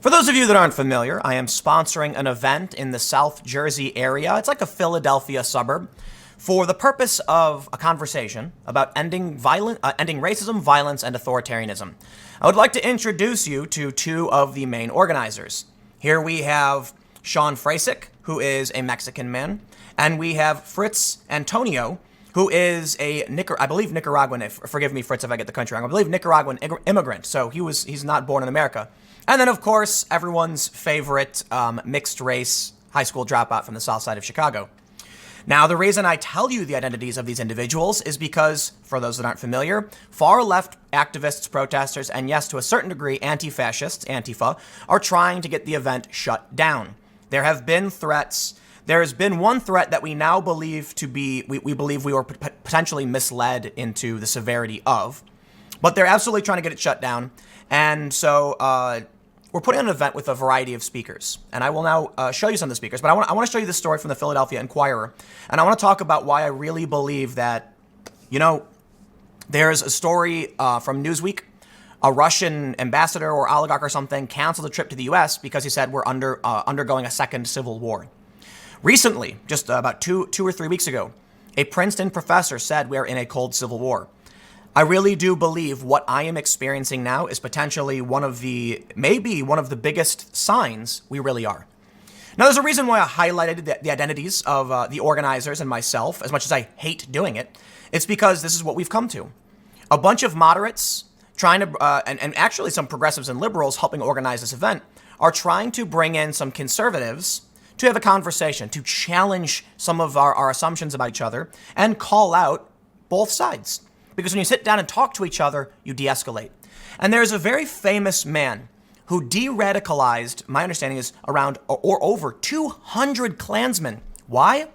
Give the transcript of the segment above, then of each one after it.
For those of you that aren't familiar, I am sponsoring an event in the South Jersey area. It's like a Philadelphia suburb for the purpose of a conversation about ending racism, violence, and authoritarianism. I would like to introduce you to two of the main organizers. Here we have Sean Frasick, who is a Mexican man, and we have Fritz Antonio, who is I believe Nicaraguan. Forgive me, Fritz, if I get the country wrong. I believe Nicaraguan immigrant. So he's not born in America. And then, of course, everyone's favorite mixed race high school dropout from the south side of Chicago. Now, the reason I tell you the identities of these individuals is because, for those that aren't familiar, far left activists, protesters, and yes, to a certain degree, anti-fascists, Antifa, are trying to get the event shut down. There have been threats. There has been one threat that we now believe to be, we believe we were potentially misled into the severity of, but they're absolutely trying to get it shut down. And so we're putting on an event with a variety of speakers. And I will now show you some of the speakers, but I want to show you this story from the Philadelphia Inquirer. And I want to talk about why I really believe that, there's a story from Newsweek. A Russian ambassador or oligarch or something canceled a trip to the U.S. because he said we're undergoing a second civil war. Recently, just about two or 3 weeks ago, a Princeton professor said we're in a cold civil war. I really do believe what I am experiencing now is potentially maybe one of the biggest signs we really are. Now, there's a reason why I highlighted the identities of the organizers and myself, as much as I hate doing it. It's because this is what we've come to. A bunch of moderates trying to, and actually some progressives and liberals helping organize this event, are trying to bring in some conservatives to have a conversation, to challenge some of our assumptions about each other and call out both sides. Because when you sit down and talk to each other, you de-escalate. And there's a very famous man who de-radicalized, my understanding is around or over 200 Klansmen. Why?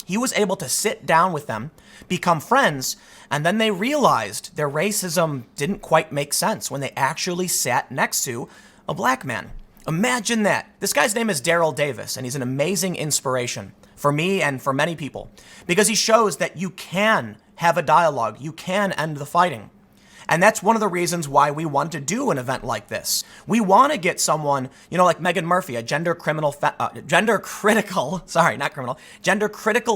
He was able to sit down with them, become friends, and then they realized their racism didn't quite make sense when they actually sat next to a black man. Imagine that. This guy's name is Daryl Davis, and he's an amazing inspiration for me and for many people because he shows that you can have a dialogue. You can end the fighting. And that's one of the reasons why we want to do an event like this. We want to get someone, like Megan Murphy, a gender critical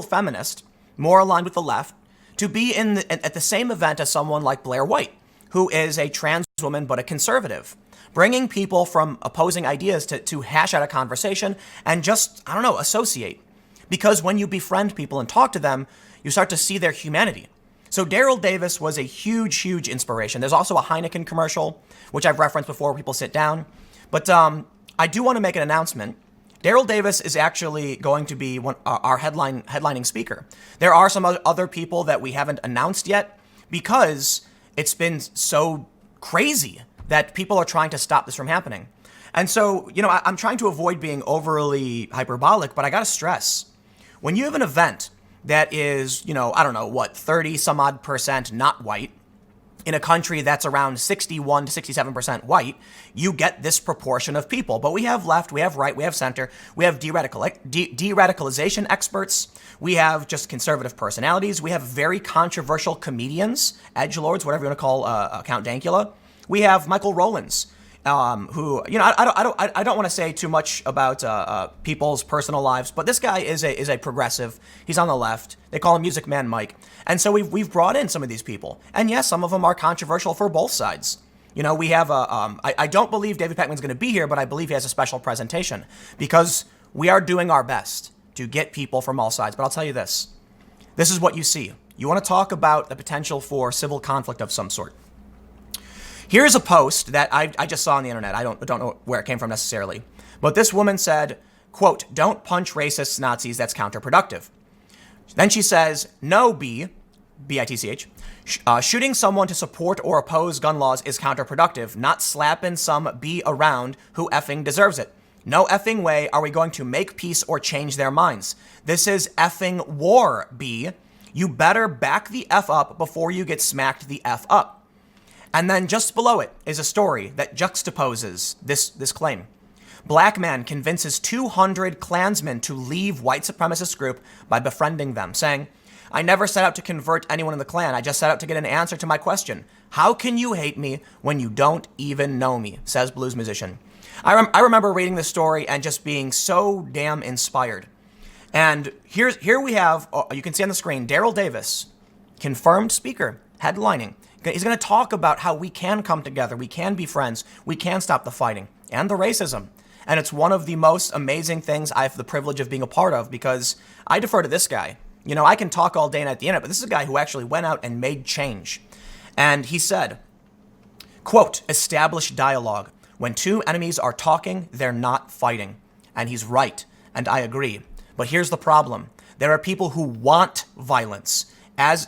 feminist, more aligned with the left, to be at the same event as someone like Blair White, who is a trans woman but a conservative, bringing people from opposing ideas to hash out a conversation and just, associate. Because when you befriend people and talk to them, you start to see their humanity. So Daryl Davis was a huge, huge inspiration. There's also a Heineken commercial, which I've referenced before, where people sit down. But I do want to make an announcement. Daryl Davis is actually going to be our headlining speaker. There are some other people that we haven't announced yet because it's been so crazy that people are trying to stop this from happening. And so, I'm trying to avoid being overly hyperbolic, but I got to stress, when you have an event that is, 30 some odd percent not white, in a country that's around 61 to 67% white, you get this proportion of people. But we have left, we have right, we have center, we have de-radicalization experts, we have just conservative personalities, we have very controversial comedians, edgelords, whatever you want to call Count Dankula. We have Michael Rowlands, who, I don't want to say too much about people's personal lives, but this guy is a progressive. He's on the left. They call him Music Man Mike. And so we've brought in some of these people. And yes, some of them are controversial for both sides. We have I don't believe David Peckman's going to be here, but I believe he has a special presentation because we are doing our best to get people from all sides. But I'll tell you this. This is what you see. You want to talk about the potential for civil conflict of some sort. Here's a post that I just saw on the internet. I don't know where it came from necessarily. But this woman said, quote, "Don't punch racists, Nazis, that's counterproductive." Then she says, "No, B-I-T-C-H, shooting someone to support or oppose gun laws is counterproductive, not slapping some B around who effing deserves it. No effing way are we going to make peace or change their minds. This is effing war, B. You better back the F up before you get smacked the F up." And then just below it is a story that juxtaposes this claim. Black man convinces 200 Klansmen to leave white supremacist group by befriending them, saying, "I never set out to convert anyone in the Klan. I just set out to get an answer to my question. How can you hate me when you don't even know me?" says blues musician. I remember reading the story and just being so damn inspired. And here we have, you can see on the screen, Daryl Davis, confirmed speaker, headlining. He's going to talk about how we can come together, we can be friends, we can stop the fighting and the racism. And it's one of the most amazing things I have the privilege of being a part of, because I defer to this guy. You know, I can talk all day and at the end, but this is a guy who actually went out and made change. And he said, quote, "Establish dialogue. When two enemies are talking, they're not fighting." And he's right, and I agree. But here's the problem. There are people who want violence. As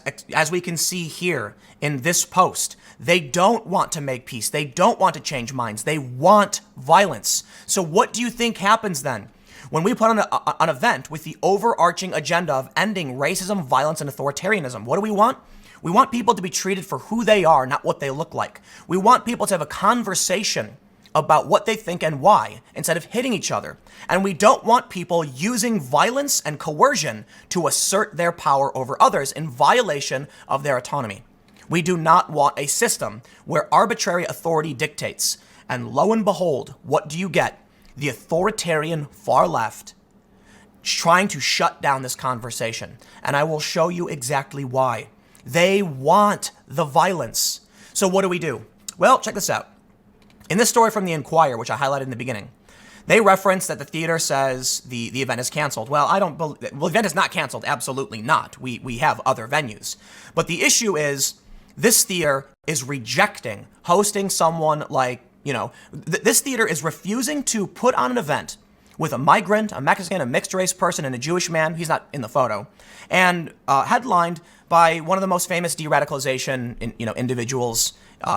we can see here in this post, they don't want to make peace. They don't want to change minds. They want violence. So what do you think happens then? When we put on an event with the overarching agenda of ending racism, violence, and authoritarianism, what do we want? We want people to be treated for who they are, not what they look like. We want people to have a conversation about what they think and why, instead of hitting each other. And we don't want people using violence and coercion to assert their power over others in violation of their autonomy. We do not want a system where arbitrary authority dictates. And lo and behold, what do you get? The authoritarian far left trying to shut down this conversation. And I will show you exactly why. They want the violence. So what do? Well, check this out. In this story from the Inquirer, which I highlighted in the beginning, they reference that the theater says the event is canceled. Well, the event is not canceled. Absolutely not. We have other venues. But the issue is this theater is rejecting hosting someone like, this theater is refusing to put on an event with a migrant, a Mexican, a mixed race person, and a Jewish man. He's not in the photo. And headlined by one of the most famous de-radicalization individuals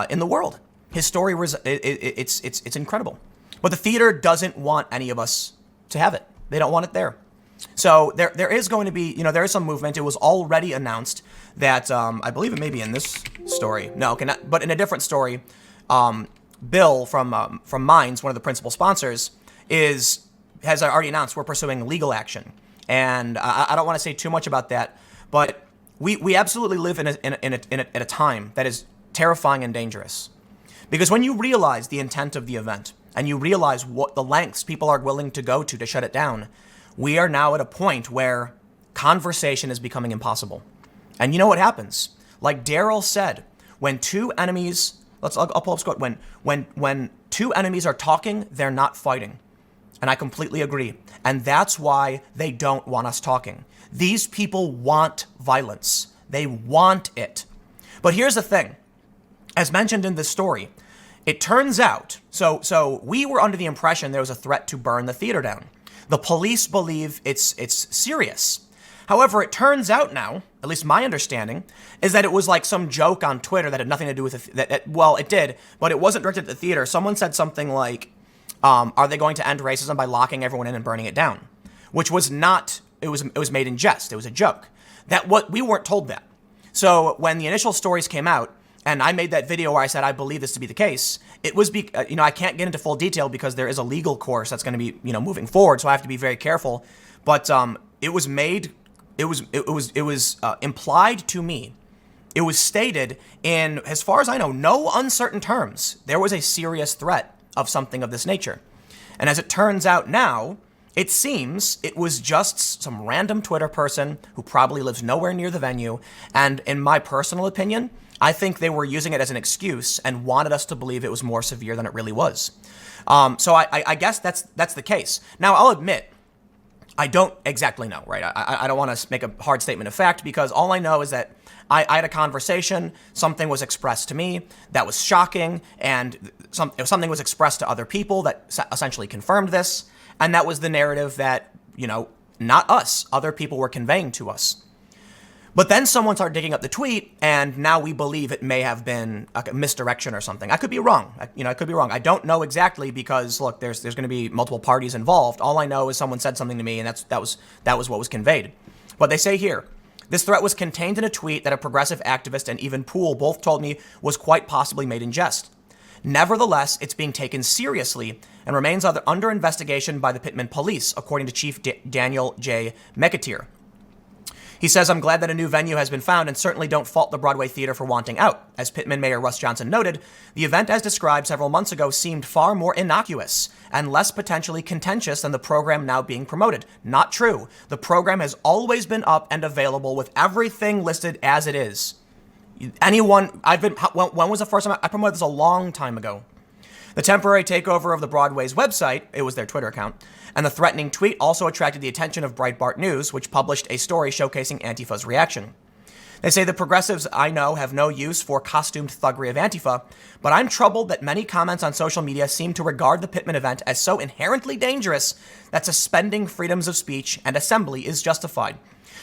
in the world. His story was it's incredible. But the theater doesn't want any of us to have it. They don't want it there. So there is going to be, there is some movement. It was already announced that I believe it may be in this story. No, but in a different story, Bill from Minds, one of the principal sponsors, has already announced we're pursuing legal action. And I don't want to say too much about that, but we absolutely live in a time that is terrifying and dangerous. Because when you realize the intent of the event and you realize what the lengths people are willing to go to shut it down, we are now at a point where conversation is becoming impossible. And you know what happens? Like Daryl said, when two enemies, I'll pull up Scott, when two enemies are talking, they're not fighting. And I completely agree. And that's why they don't want us talking. These people want violence. They want it. But here's the thing. As mentioned in this story, it turns out, so we were under the impression there was a threat to burn the theater down. The police believe it's serious. However, it turns out now, at least my understanding, is that it was like some joke on Twitter that had nothing to do with well, it did, but it wasn't directed at the theater. Someone said something like, are they going to end racism by locking everyone in and burning it down? Which was not, it was made in jest. It was a joke. We weren't told that. So when the initial stories came out, and I made that video where I said I believe this to be the case, it was, I can't get into full detail because there is a legal course that's going to be, moving forward, so I have to be very careful. But it was implied to me. It was stated in, as far as I know, no uncertain terms. There was a serious threat of something of this nature. And as it turns out now, it seems it was just some random Twitter person who probably lives nowhere near the venue. And in my personal opinion, I think they were using it as an excuse and wanted us to believe it was more severe than it really was. So I guess that's the case. Now, I'll admit, I don't exactly know, right? I don't want to make a hard statement of fact because all I know is that I had a conversation, something was expressed to me that was shocking, and something was expressed to other people that essentially confirmed this, and that was the narrative that, not us, other people were conveying to us. But then someone started digging up the tweet, and now we believe it may have been a misdirection or something. I could be wrong. I could be wrong. I don't know exactly because, look, there's going to be multiple parties involved. All I know is someone said something to me, and that was what was conveyed. But they say here, this threat was contained in a tweet that a progressive activist and even Poole both told me was quite possibly made in jest. Nevertheless, it's being taken seriously and remains under investigation by the Pittman police, according to Chief Daniel J. McAteer. He says, I'm glad that a new venue has been found and certainly don't fault the Broadway Theater for wanting out. As Pittman Mayor Russ Johnson noted, the event as described several months ago seemed far more innocuous and less potentially contentious than the program now being promoted. Not true. The program has always been up and available with everything listed as it is. When was the first time I promoted this? A long time ago. The temporary takeover of the Broadway's website, it was their Twitter account, and the threatening tweet also attracted the attention of Breitbart News, which published a story showcasing Antifa's reaction. They say the progressives I know have no use for costumed thuggery of Antifa, but I'm troubled that many comments on social media seem to regard the Pittman event as so inherently dangerous that suspending freedoms of speech and assembly is justified.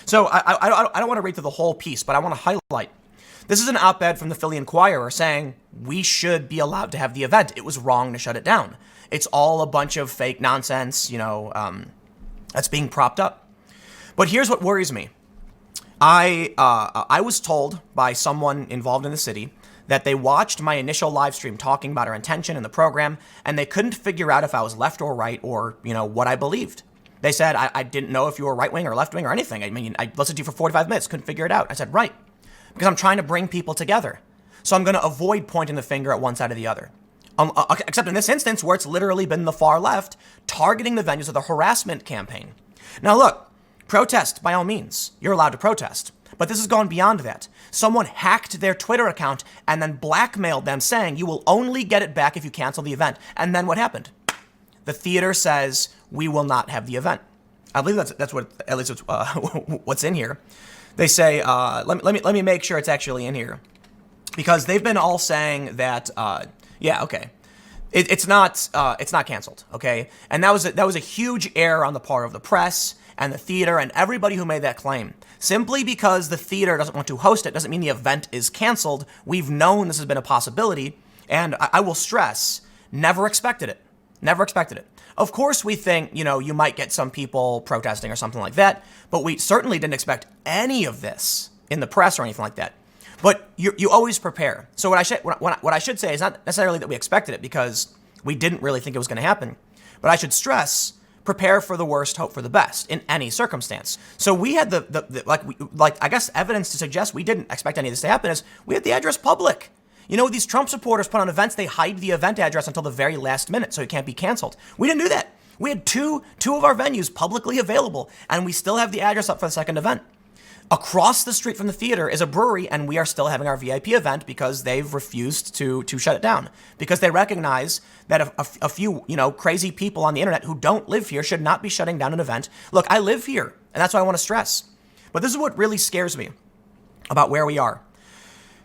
So I don't want to read through the whole piece, but I want to highlight. This is an op-ed from the Philly Inquirer saying we should be allowed to have the event. It was wrong to shut it down. It's all a bunch of fake nonsense, that's being propped up. But here's what worries me. I was told by someone involved in the city that they watched my initial live stream talking about our intention in the program, and they couldn't figure out if I was left or right or, what I believed. They said, I didn't know if you were right wing or left wing or anything. I mean, I listened to you for 45 minutes, couldn't figure it out. I said, right. Because I'm trying to bring people together. So I'm going to avoid pointing the finger at one side or the other. Except in this instance where it's literally been the far left targeting the venues of the harassment campaign. Now look, protest by all means. You're allowed to protest. But this has gone beyond that. Someone hacked their Twitter account and then blackmailed them saying you will only get it back if you cancel the event. And then what happened? The theater says we will not have the event. I believe that's what, at least it's, what's in here. They say, let me make sure it's actually in here, because they've been all saying that, it's not canceled, okay, and that was a huge error on the part of the press and the theater and everybody who made that claim. Simply because the theater doesn't want to host it doesn't mean the event is canceled. We've known this has been a possibility, and I will stress, never expected it. Never expected it. Of course, we think, you might get some people protesting or something like that, but we certainly didn't expect any of this in the press or anything like that. But you always prepare. So what I should say is not necessarily that we expected it, because we didn't really think it was going to happen. But I should stress, prepare for the worst, hope for the best in any circumstance. So we had I guess evidence to suggest we didn't expect any of this to happen is we had the address public. These Trump supporters put on events, they hide the event address until the very last minute so it can't be canceled. We didn't do that. We had two of our venues publicly available, and we still have the address up for the second event. Across the street from the theater is a brewery, and we are still having our VIP event because they've refused to shut it down, because they recognize that a few, crazy people on the internet who don't live here should not be shutting down an event. Look, I live here, and that's what I want to stress. But this is what really scares me about where we are.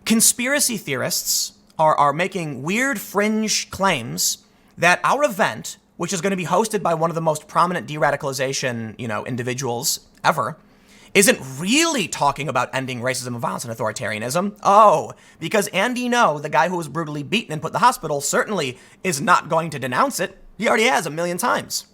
Conspiracy theorists are making weird fringe claims that our event, which is going to be hosted by one of the most prominent de-radicalization, individuals ever, isn't really talking about ending racism and violence and authoritarianism. Oh, because Andy No, the guy who was brutally beaten and put in the hospital, certainly is not going to denounce it. He already has 1 million times.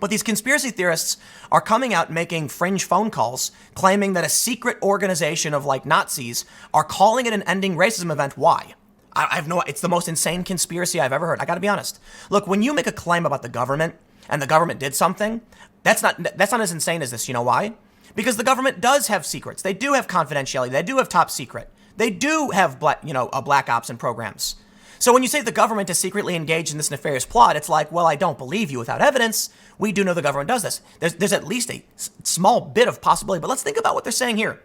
But these conspiracy theorists are coming out making fringe phone calls, claiming that a secret organization of Nazis are calling it an ending racism event. Why? It's the most insane conspiracy I've ever heard. I gotta be honest. Look, when you make a claim about the government and the government did something, that's not as insane as this. You know why? Because the government does have secrets. They do have confidentiality. They do have top secret. They do have black ops and programs. So when you say the government is secretly engaged in this nefarious plot, it's like, well, I don't believe you without evidence. We do know the government does this. There's at least a small bit of possibility, but let's think about what they're saying here.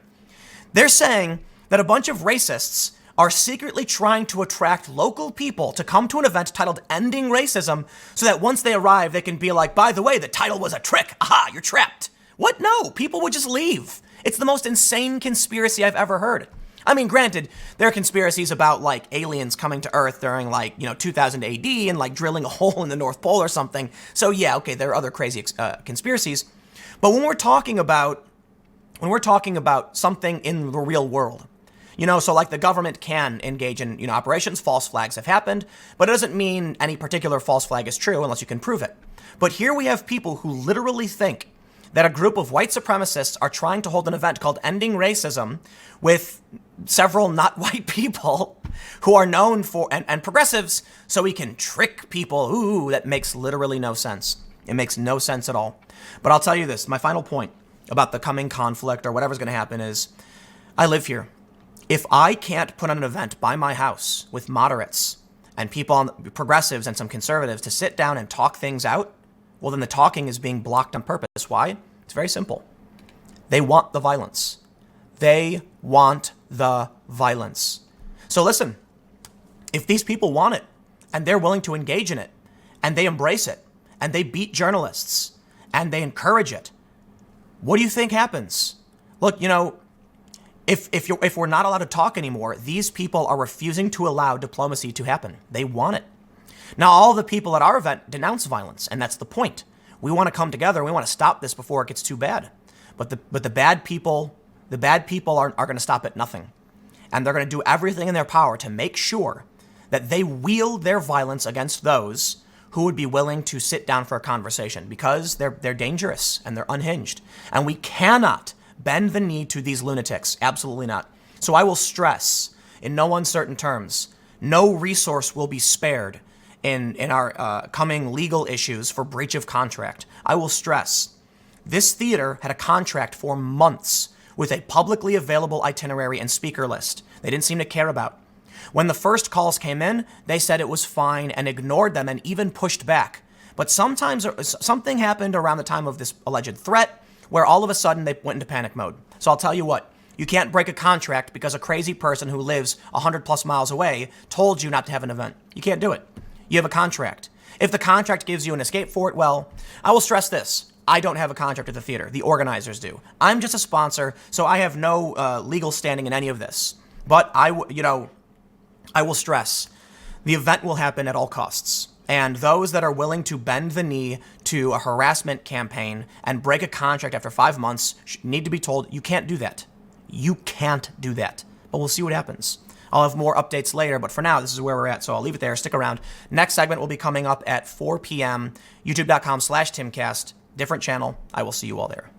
They're saying that a bunch of racists are secretly trying to attract local people to come to an event titled Ending Racism so that once they arrive, they can be like, by the way, the title was a trick. Aha, you're trapped. What? No, people would just leave. It's the most insane conspiracy I've ever heard. I mean, granted, there are conspiracies about aliens coming to Earth during 2000 AD and drilling a hole in the North Pole or something. So yeah, okay, there are other crazy conspiracies. But when we're talking about something in the real world, so the government can engage in operations, false flags have happened, but it doesn't mean any particular false flag is true unless you can prove it. But here we have people who literally think that a group of white supremacists are trying to hold an event called Ending Racism with several not white people who are known for, and progressives, so we can trick people. Ooh, that makes literally no sense. It makes no sense at all. But I'll tell you this, my final point. about the coming conflict or whatever's going to happen is, I live here. If I can't put on an event by my house with moderates and people, progressives and some conservatives to sit down and talk things out, well, then the talking is being blocked on purpose. Why? It's very simple. They want the violence. They want the violence. So listen, if these people want it and they're willing to engage in it and they embrace it and they beat journalists and they encourage it, what do you think happens? Look, if we're not allowed to talk anymore, these people are refusing to allow diplomacy to happen. They want it. Now, all the people at our event denounce violence, and that's the point. We want to come together. We want to stop this before it gets too bad. But the bad people are going to stop at nothing. And they're going to do everything in their power to make sure that they wield their violence against those who would be willing to sit down for a conversation, because they're dangerous and they're unhinged. And we cannot bend the knee to these lunatics. Absolutely not. So I will stress, in no uncertain terms, no resource will be spared in our coming legal issues for breach of contract. I will stress, this theater had a contract for months with a publicly available itinerary and speaker list they didn't seem to care about. When the first calls came in, they said it was fine and ignored them and even pushed back. But sometimes something happened around the time of this alleged threat where all of a sudden they went into panic mode. So I'll tell you what, you can't break a contract because a crazy person who lives 100 plus miles away told you not to have an event. You can't do it. You have a contract. If the contract gives you an escape for it, well, I will stress this. I don't have a contract with the theater. The organizers do. I'm just a sponsor, so I have no legal standing in any of this. But I will stress, the event will happen at all costs. And those that are willing to bend the knee to a harassment campaign and break a contract after 5 months need to be told, you can't do that. You can't do that. But we'll see what happens. I'll have more updates later, but for now, this is where we're at, so I'll leave it there. Stick around. Next segment will be coming up at 4 p.m., youtube.com/Timcast. Different channel. I will see you all there.